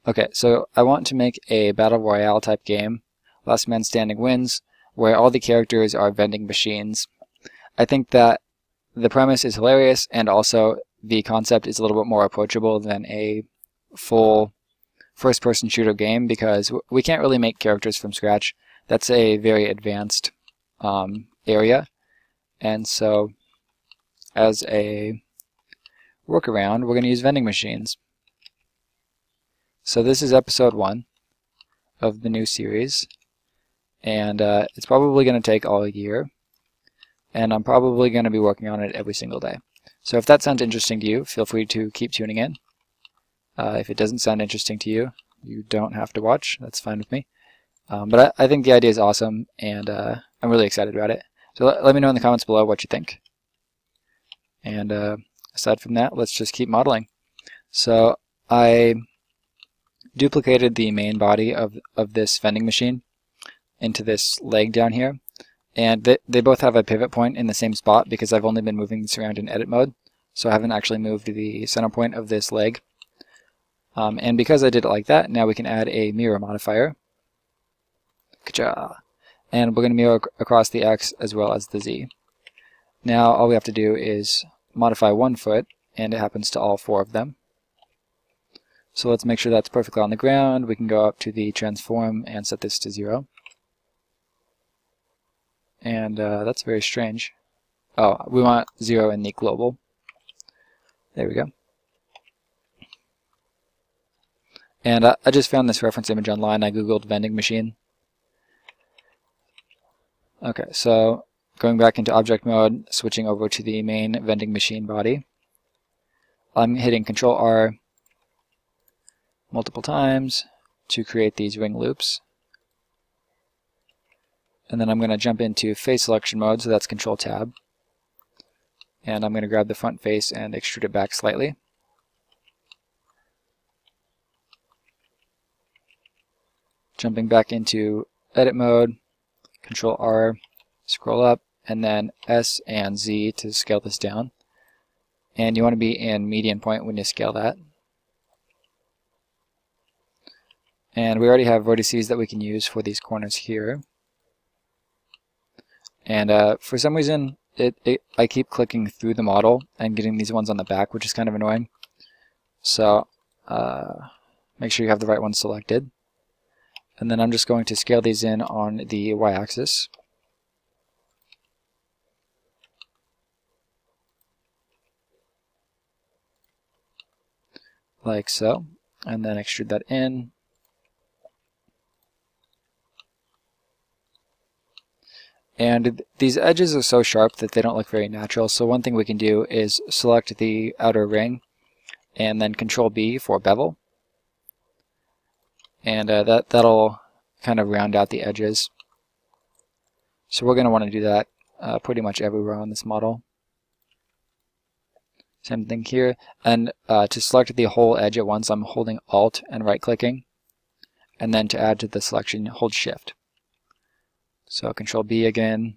Okay, so I want to make a battle royale type game, last man standing wins, where all the characters are vending machines. I think that the premise is hilarious, and also the concept is a little bit more approachable than a full first-person shooter game, because we can't really make characters from scratch. That's a very advanced area, and so as a workaround, we're going to use vending machines. So this is episode 1 of the new series, and it's probably going to take all year, and I'm probably going to be working on it every single day. So if that sounds interesting to you, feel free to keep tuning in. If it doesn't sound interesting to you, you don't have to watch. That's fine with me. But I think the idea is awesome, and I'm really excited about it. So let me know in the comments below what you think. And aside from that, let's just keep modeling. So I duplicated the main body of this vending machine into this leg down here, and they both have a pivot point in the same spot because I've only been moving this around in edit mode, so I haven't actually moved the center point of this leg. And because I did it like that, now we can add a mirror modifier. Ka-cha! And we're going to mirror across the X as well as the Z. Now all we have to do is modify one foot, and it happens to all 4 of them. So let's make sure that's perfectly on the ground. We can go up to the transform and set this to 0. And that's very strange. Oh, we want 0 in the global. There we go. And I just found this reference image online. I googled vending machine. Okay, so going back into object mode, switching over to the main vending machine body. I'm hitting Control R multiple times to create these ring loops. And then I'm going to jump into face selection mode, so that's Control Tab. And I'm going to grab the front face and extrude it back slightly. Jumping back into edit mode, Control R, scroll up, and then S and Z to scale this down. And you want to be in median point when you scale that. And we already have vertices that we can use for these corners here. And for some reason, I keep clicking through the model and getting these ones on the back, which is kind of annoying. So make sure you have the right ones selected. And then I'm just going to scale these in on the y-axis. Like so. And then extrude that in. And these edges are so sharp that they don't look very natural, so one thing we can do is select the outer ring and then Control B for bevel. And that'll kind of round out the edges. So we're going to want to do that pretty much everywhere on this model. Same thing here. And to select the whole edge at once, I'm holding Alt and right-clicking. And then to add to the selection, hold Shift. So Control B again.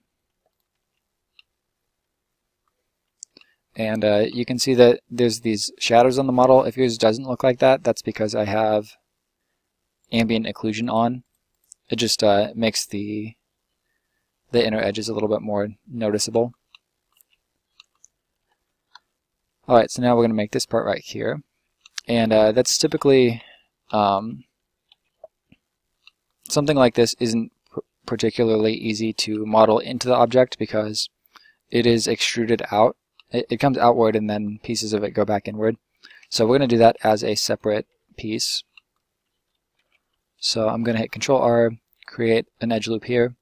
And you can see that there's these shadows on the model. If yours doesn't look like that, that's because I have ambient occlusion on. It just makes the inner edges a little bit more noticeable. Alright, so now we're going to make this part right here. And that's typically something like this isn't particularly easy to model into the object because it is extruded out. It comes outward and then pieces of it go back inward. So we're going to do that as a separate piece. So I'm going to hit Control R, create an edge loop here,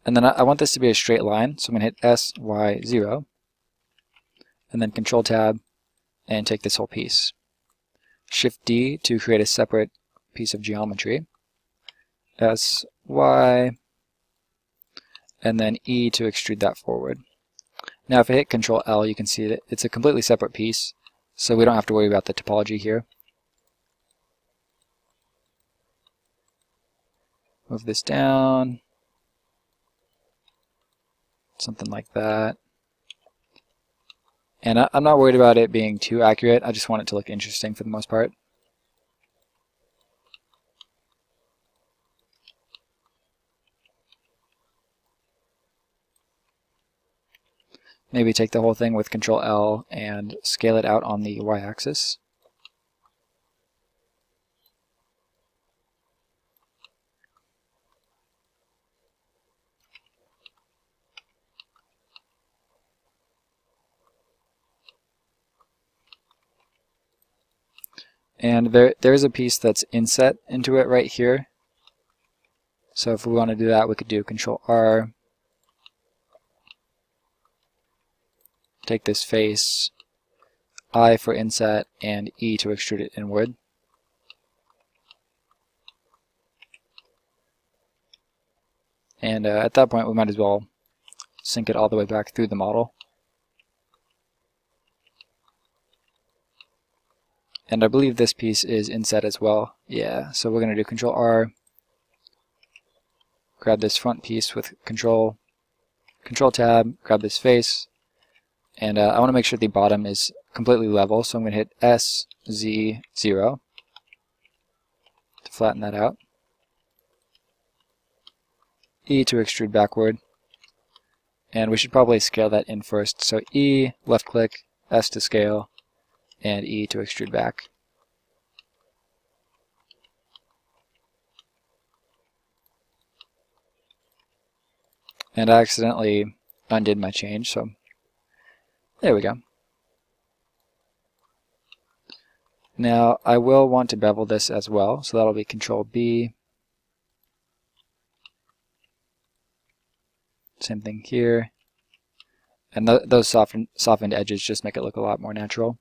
and then I want this to be a straight line, so I'm going to hit S, Y, 0, and then Control Tab and take this whole piece. Shift D to create a separate piece of geometry. S, Y, and then E to extrude that forward. Now if I hit Control L, you can see that it's a completely separate piece, so we don't have to worry about the topology here. Move this down, something like that. And I'm not worried about it being too accurate, I just want it to look interesting for the most part. maybe take the whole thing with Control L and scale it out on the y-axis. And there's a piece that's inset into it right here. So if we want to do that, we could do Control R, take this face, I for inset, and E to extrude it inward. And at that point, we might as well sink it all the way back through the model. And I believe this piece is inset as well. Yeah, so we're going to do Control R, grab this front piece with Control Tab, grab this face, and I want to make sure the bottom is completely level, so I'm going to hit S, Z, 0 to flatten that out. E to extrude backward, and we should probably scale that in first. So E, left click, S to scale, and E to extrude back. And I accidentally undid my change, so there we go. Now I will want to bevel this as well, so that'll be Control B. Same thing here. And those softened edges just make it look a lot more natural.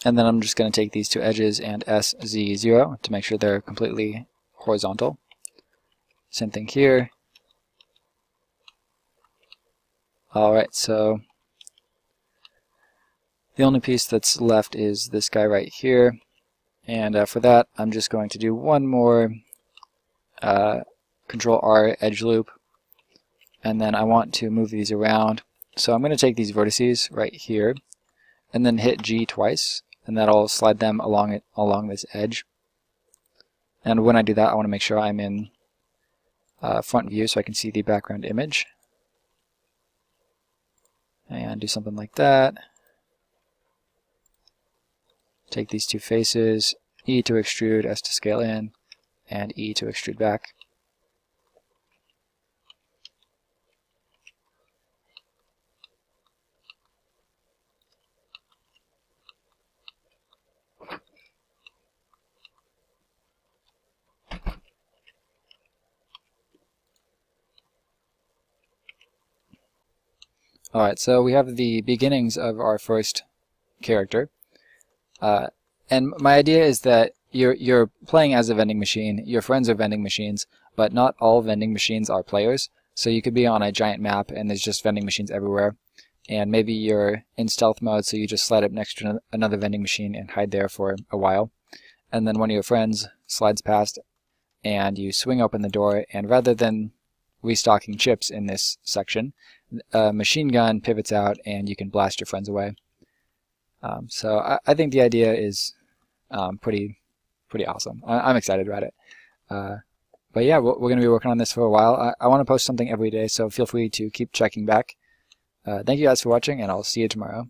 And then I'm just going to take these two edges and SZ0 to make sure they're completely horizontal. Same thing here. Alright, so the only piece that's left is this guy right here. And for that, I'm just going to do one more Control R edge loop. And then I want to move these around. So I'm going to take these vertices right here and then hit G twice. And that'll slide them along this edge. And when I do that, I want to make sure I'm in front view so I can see the background image. And do something like that. Take these two faces, E to extrude, S to scale in, and E to extrude back. Alright, so we have the beginnings of our first character. And my idea is that you're playing as a vending machine, your friends are vending machines, but not all vending machines are players. So you could be on a giant map and there's just vending machines everywhere. And maybe you're in stealth mode, so you just slide up next to another vending machine and hide there for a while. And then one of your friends slides past and you swing open the door, and rather than restocking chips in this section, a machine gun pivots out and you can blast your friends away. So I think the idea is pretty awesome. I'm excited about it. But yeah, we're going to be working on this for a while. I want to post something every day, so feel free to keep checking back. Thank you guys for watching, and I'll see you tomorrow.